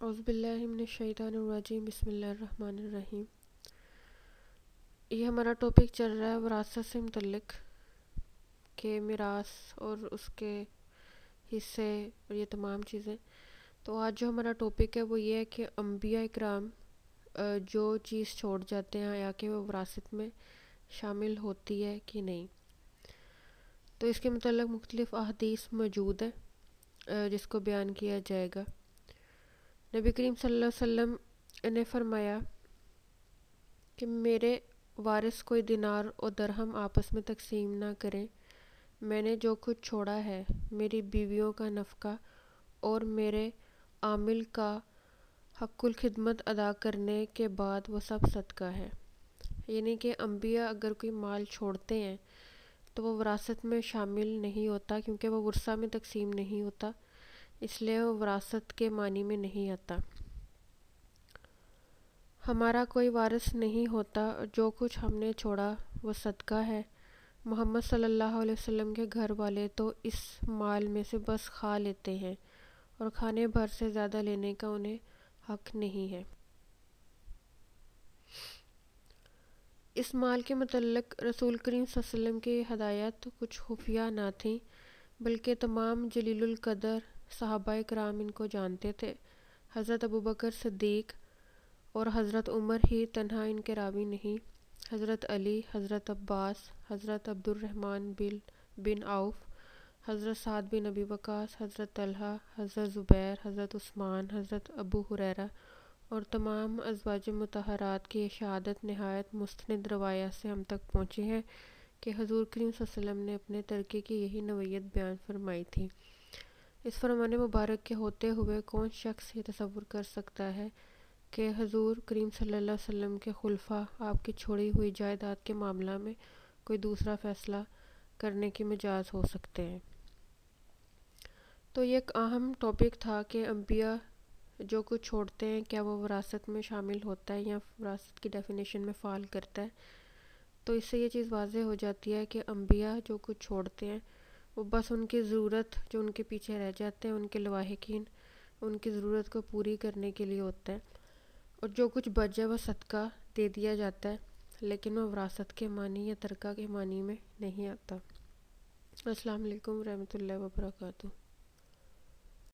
اعوذ باللہ من الشیطان الرجیم، بسم اللہ الرحمن الرحیم۔ یہ ہمارا ٹاپک چل رہا ہے وراثت سے متعلق کہ میراث اور اس کے حصے اور یہ تمام چیزیں۔ تو آج جو ہمارا ٹاپک ہے وہ یہ ہے کہ انبیاء اکرام جو چیز چھوڑ جاتے ہیں یا کہ وہ وراثت میں شامل ہوتی ہے کہ نہیں۔ تو اس کے متعلق مختلف احادیث موجود ہیں جس کو بیان کیا جائے گا۔ نبی کریم صلی اللہ علیہ وسلم نے فرمایا کہ میرے وارث کوئی دینار اور درہم آپس میں تقسیم نہ کریں۔ میں نے جو کچھ چھوڑا ہے، میری بیویوں کا نفقہ اور میرے عامل کا حق الخدمت ادا کرنے کے بعد وہ سب صدقہ ہے۔ یعنی کہ انبیاء اگر کوئی مال چھوڑتے ہیں تو وہ وراثت میں شامل نہیں ہوتا، کیونکہ وہ ورثہ میں تقسیم نہیں ہوتا، اس لیے وہ وراثت کے معنی میں نہیں آتا۔ ہمارا کوئی وارث نہیں ہوتا، جو کچھ ہم نے چھوڑا وہ صدقہ ہے۔ محمد صلی اللہ علیہ وسلم کے گھر والے تو اس مال میں سے بس کھا لیتے ہیں اور کھانے بھر سے زیادہ لینے کا انہیں حق نہیں ہے۔ اس مال کے متعلق رسول کریم صلی اللہ علیہ وسلم کی ہدایت کچھ خفیہ نہ تھیں، بلکہ تمام جلیل القدر صحابہ کرام ان کو جانتے تھے۔ حضرت ابوبکر صدیق اور حضرت عمر ہی تنہا ان کے راوی نہیں، حضرت علی، حضرت عباس، حضرت عبد الرحمن بن عوف، حضرت سعد بن ابی وقاص، حضرت طلحہ، حضرت زبیر، حضرت عثمان، حضرت ابو ہریرہ اور تمام ازواج مطہرات کی شہادت نہایت مستند روایات سے ہم تک پہنچی ہے کہ حضور کریم صلی اللہ علیہ وسلم نے اپنے ترکے کی یہی نوعیت بیان فرمائی تھی۔ اس فرمان مبارک کے ہوتے ہوئے کون شخص یہ تصور کر سکتا ہے کہ حضور کریم صلی اللہ علیہ وسلم کے خلفاء آپ کی چھوڑی ہوئی جائیداد کے معاملہ میں کوئی دوسرا فیصلہ کرنے کی مجاز ہو سکتے ہیں۔ تو یہ ایک اہم ٹاپک تھا کہ انبیاء جو کچھ چھوڑتے ہیں کیا وہ وراثت میں شامل ہوتا ہے یا وراثت کی ڈیفینیشن میں فال کرتا ہے۔ تو اس سے یہ چیز واضح ہو جاتی ہے کہ انبیاء جو کچھ چھوڑتے ہیں وہ بس ان کی ضرورت جو ان کے پیچھے رہ جاتے ہیں، ان کے لواحقین، ان کی ضرورت کو پوری کرنے کے لیے ہوتا ہے، اور جو کچھ بچ جائے وہ صدقہ دے دیا جاتا ہے، لیکن وہ وراثت کے معنی یا ترکہ کے معنی میں نہیں آتا۔ السلام علیکم ورحمۃ اللہ وبرکاتہ۔